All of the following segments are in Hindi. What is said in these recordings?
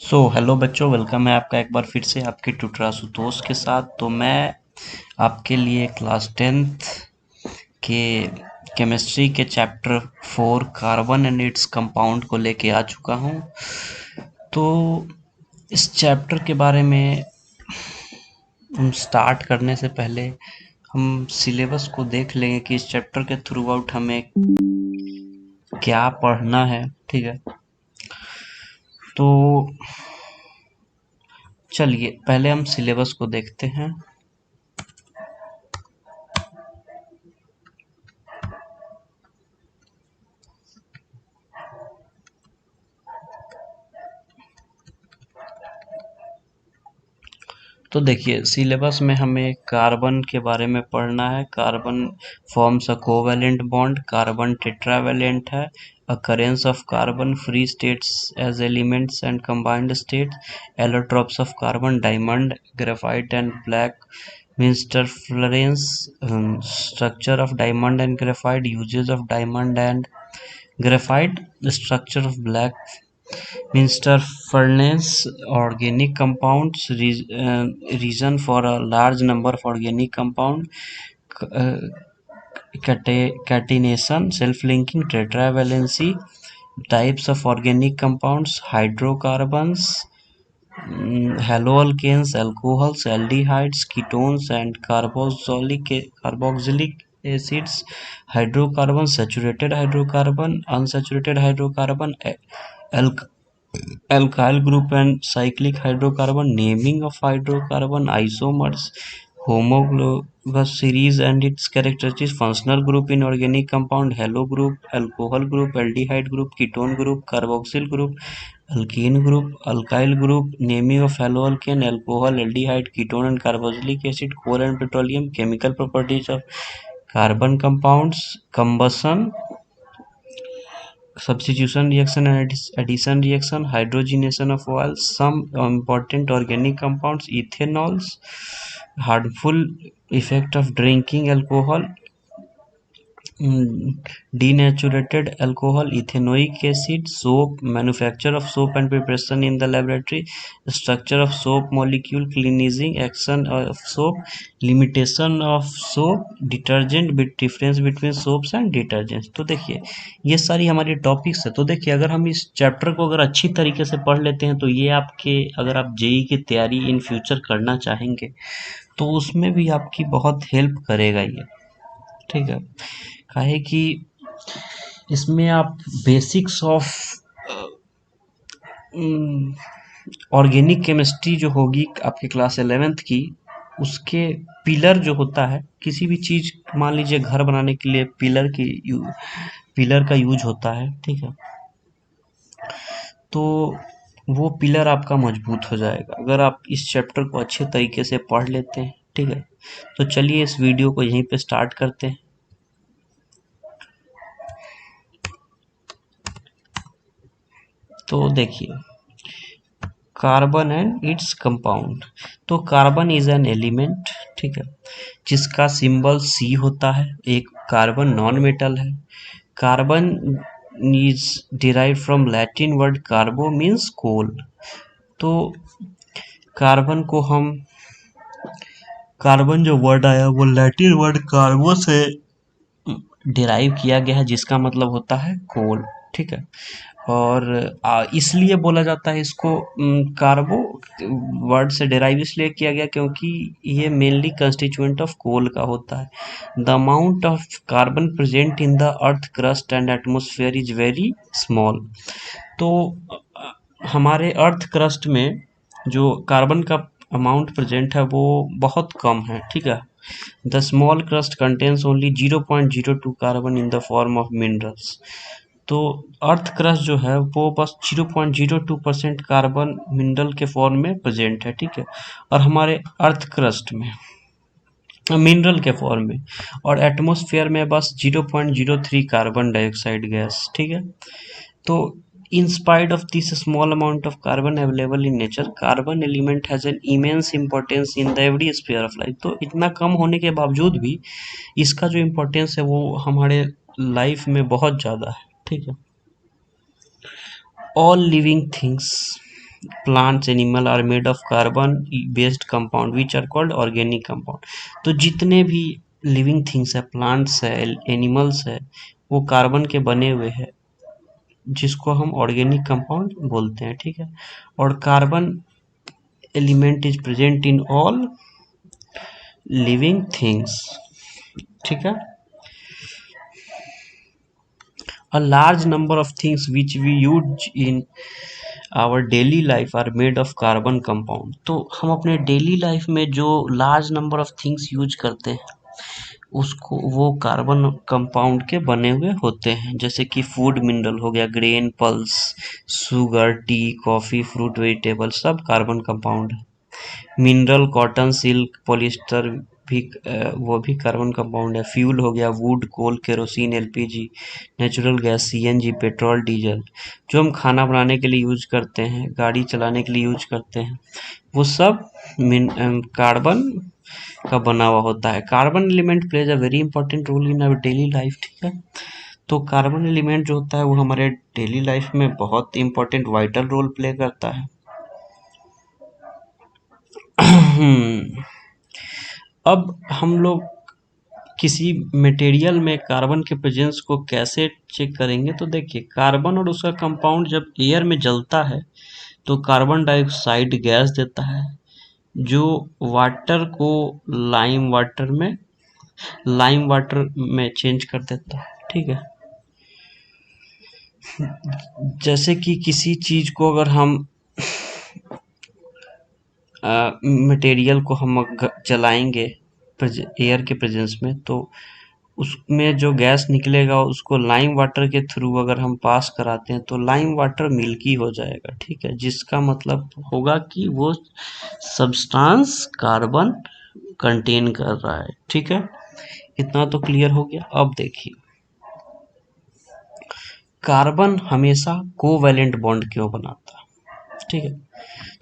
हेलो बच्चों, वेलकम है आपका एक बार फिर से आपके ट्यूटर आशुतोष के साथ। तो मैं आपके लिए क्लास 10th के केमिस्ट्री के chapter 4 carbon and its compound को लेके आ चुका हूँ। तो इस चैप्टर के बारे में हम स्टार्ट करने से पहले हम सिलेबस को देख लेंगे कि इस चैप्टर के थ्रू आउट हमें क्या पढ़ना है। ठीक है, तो चलिए पहले हम सिलेबस को देखते हैं। तो देखिए, सिलेबस में हमें कार्बन के बारे में पढ़ना है। Carbon forms a covalent bond, carbon tetravalent है। occurrence of carbon, free states as elements and combined states, allotropes of carbon, diamond, graphite and black interference, structure of diamond and graphite, uses of diamond and graphite, the structure of black Minster furnace, organic compounds, reason for a large number of organic compound, uh, catenation, self-linking, tetravalency, types of organic compounds, hydrocarbons, haloalkanes, alcohols, aldehydes, ketones, and carboxylic acids, hydrocarbon, saturated hydrocarbon, unsaturated hydrocarbon, alkyl group and cyclic hydrocarbon, naming of hydrocarbon, isomers, homologous series and its characteristics, functional group in organic compound, halo group, alcohol group, aldehyde group, ketone group, carboxyl group, alkene group, alkyl group, naming of haloalkane, alcohol, aldehyde, ketone and carboxylic acid, coal and petroleum, chemical properties of carbon compounds, combustion, substitution reaction and addition reaction, hydrogenation of oils, some important organic compounds, ethanols, harmful effect of drinking alcohol, denatured alcohol, ethanoic acid, soap, manufacture of soap and preparation in the laboratory, structure of soap molecule, cleansing action of soap, limitation of soap, detergent, difference between soaps and detergents। तो देखिए, ये सारी हमारी टॉपिक्स है। तो देखिए, अगर हम इस चैप्टर को अगर अच्छी तरीके से पढ़ लेते हैं तो ये आपके, अगर आप जेई की तैयारी इन फ्यूचर करना चाहेंगे तो उसमें भी आपकी बहुत हेल्प करेगा ये। ठीक है, काहे कि इसमें आप बेसिक्स ऑफ ऑर्गेनिक केमिस्ट्री जो होगी आपके क्लास 11th की, उसके पिलर जो होता है, किसी भी चीज मान लीजिए घर बनाने के लिए पिलर का यूज होता है। ठीक है, तो वो पिलर आपका मजबूत हो जाएगा अगर आप इस चैप्टर को अच्छे तरीके से पढ़ लेते हैं। ठीक है, तो चलिए इस वीडियो को यहीं पे स्टार्ट करते हैं। तो देखिए, कार्बन एंड इट्स कंपाउंड। तो कार्बन इज एन एलिमेंट, ठीक है, जिसका सिंबल सी होता है। एक कार्बन नॉन मेटल है। Carbon is derive from Latin word carbo means coal. तो कार्बन को हम, कार्बन जो वर्ड आया वो लैटिन वर्ड कार्बो से डिराइव किया गया है, जिसका मतलब होता है कोल। ठीक है, और इसलिए बोला जाता है इसको कार्बो वर्ड से डिराइव इसलिए किया गया क्योंकि ये मेनली कंस्टिट्यूएंट ऑफ कोल का होता है। The amount of carbon present in the earth crust and atmosphere is very small. तो हमारे अर्थ क्रस्ट में जो कार्बन का अमाउंट प्रेजेंट है वो बहुत कम है। ठीक है, the small crust contains only 0.02 carbon in the form of minerals. तो अर्थ क्रस्ट जो है वो बस 0.02% कार्बन मिनरल के फॉर्म में प्रेजेंट है। ठीक है, और हमारे अर्थ क्रस्ट में मिनरल के फॉर्म में, और एटमॉस्फेयर में बस 0.03 कार्बन डाइऑक्साइड गैस। ठीक है, तो in spite of this small amount of carbon available in nature, carbon element has an immense importance in the every sphere of life। तो इतना कम होने के बावजूद भी इसका जो इम्पोर्टेंस है वो हमारे लाइफ में बहुत ज़्यादा है। ठीक है, all living things plants animal are made of carbon based compound which are called organic compound. तो जितने भी लिविंग थिंग्स है, प्लांट्स है, एनिमल्स है, वो कार्बन के बने हुए हैं, जिसको हम ऑर्गेनिक कंपाउंड बोलते हैं, ठीक है। और carbon element is present in all living things, ठीक है। A large number of things which we use in our daily life are made of carbon compound। तो हम अपने डेली लाइफ में जो large number of things use करते हैं उसको वो कार्बन कंपाउंड के बने हुए होते हैं, जैसे कि फूड मिनरल हो गया, grain, pulse, sugar, tea, coffee, fruit, vegetable, सब कार्बन कंपाउंड है। मिनरल, कॉटन, सिल्क, पॉलिस्टर भी वो भी कार्बन कंपाउंड है। फ्यूल हो गया, wood, coal, kerosene, LPG, natural gas, CNG, petrol, diesel, जो हम खाना बनाने के लिए यूज करते हैं, गाड़ी चलाने के लिए यूज करते हैं, वो सब कार्बन का बना हुआ होता है। Carbon element plays a very important role in our daily life, ठीक है। तो कार्बन एलिमेंट जो होता है वो हमारे डेली लाइफ में बहुत इंपॉर्टेंट वाइटल रोल प्ले करता है। अब हम लोग किसी मटेरियल में कार्बन के प्रेजेंस को कैसे चेक करेंगे, तो देखिए कार्बन और उसका कंपाउंड जब एयर में जलता है तो कार्बन डाइऑक्साइड गैस देता है, जो वाटर को लाइम वाटर में चेंज कर देता है, ठीक है। जैसे कि किसी चीज को अगर हम मटेरियल को हम जलाएंगे एयर के प्रेजेंस में, तो उसमें जो गैस निकलेगा उसको लाइम वाटर के थ्रू अगर हम पास कराते हैं तो लाइम वाटर मिल्की हो जाएगा, ठीक है, जिसका मतलब होगा कि वो सब्सटेंस कार्बन कंटेन कर रहा है, ठीक है। इतना तो क्लियर हो गया। अब देखिए कार्बन हमेशा कोवैलेंट बॉन्ड क्यों बनाता है, ठीक है।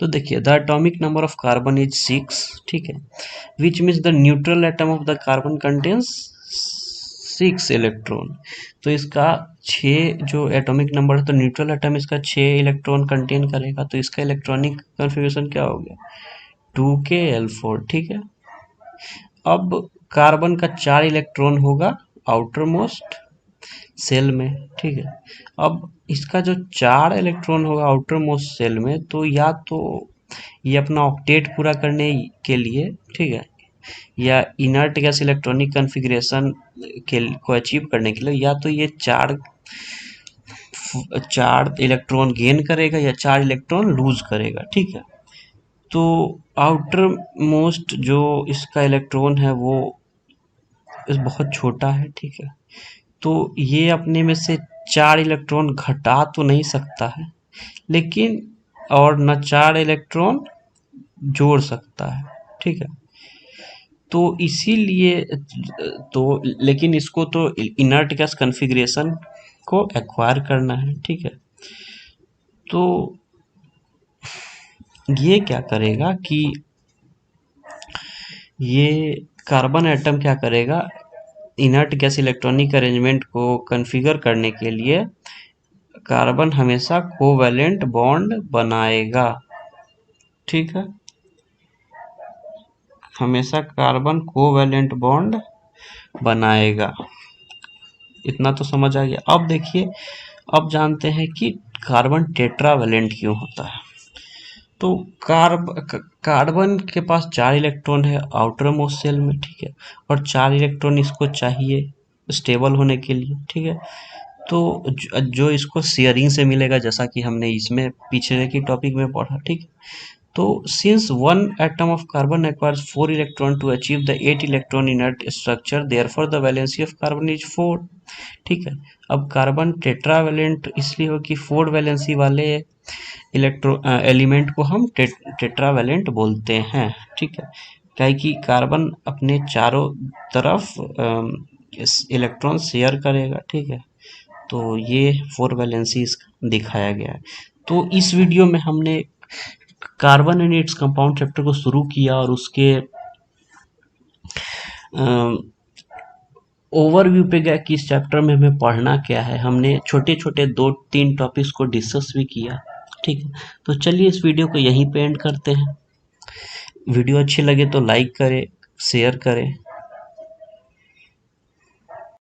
तो देखिए the atomic number of carbon is 6, ठीक है, which means the neutral atom of the carbon contains 6 electron. तो इसका 6 जो एटॉमिक नंबर है, तो न्यूट्रल एटम इसका 6 इलेक्ट्रॉन कंटेन करेगा, तो इसका इलेक्ट्रॉनिक कन्फिग्रेशन क्या हो गया, 2k L4, ठीक है। अब कार्बन का 4 इलेक्ट्रॉन होगा आउटर मोस्ट सेल में, ठीक है। अब इसका जो 4 इलेक्ट्रॉन होगा आउटर मोस्ट सेल में, तो या तो ये अपना ऑक्टेट पूरा करने के लिए, ठीक है, या इनर्ट गैस इलेक्ट्रॉनिक कन्फिग्रेशन के को अचीव करने के लिए, या तो ये चार इलेक्ट्रॉन गेन करेगा या 4 इलेक्ट्रॉन लूज करेगा, ठीक है। तो आउटर मोस्ट जो इसका इलेक्ट्रॉन है वो बहुत छोटा है, ठीक है। तो ये अपने में से 4 इलेक्ट्रॉन घटा तो नहीं सकता है, लेकिन और न 4 इलेक्ट्रॉन जोड़ सकता है, ठीक है। तो इसीलिए तो लेकिन इसको तो इनर्ट गैस कन्फिग्रेशन को एक्वायर करना है, ठीक है। तो ये क्या करेगा कि ये कार्बन एटम क्या करेगा, इनर्ट गैस इलेक्ट्रॉनिक अरेंजमेंट को कॉन्फ़िगर करने के लिए कार्बन हमेशा कोवैलेंट बॉन्ड बनाएगा, ठीक है। हमेशा कार्बन कोवैलेंट बॉन्ड बनाएगा। इतना तो समझ आ गया। अब देखिए, अब जानते हैं कि कार्बन टेट्रावैलेंट क्यों होता है। तो कार्बन के पास 4 इलेक्ट्रॉन है आउटर मोस्ट सेल में, ठीक है, और 4 इलेक्ट्रॉन इसको चाहिए स्टेबल होने के लिए, ठीक है। तो जो इसको शेयरिंग से मिलेगा, जैसा कि हमने इसमें पिछले की टॉपिक में पढ़ा, ठीक है। तो since one atom of carbon requires 4 electron to achieve the 8 electron inert structure, therefore the valency of carbon is 4, ठीक है। अब कार्बन टेट्रावैलेंट इसलिए हो कि 4 वैलेंसी वाले एलिमेंट को हम टेट्रावैलेंट बोलते हैं, ठीक है। क्या कि कार्बन अपने चारों तरफ इलेक्ट्रॉन शेयर करेगा, ठीक है। तो ये 4 वैलेंसी दिखाया गया है। तो इस वीडियो में हमने carbon and its compound chapter को शुरू किया और उसके ओवरव्यू पे गया कि इस चैप्टर में हमें पढ़ना क्या है। हमने छोटे छोटे 2-3 टॉपिक्स को डिस्कस भी किया, ठीक है, तो चलिए इस वीडियो को यहीं पे एंड करते हैं। वीडियो अच्छी लगे तो लाइक करें, शेयर करें।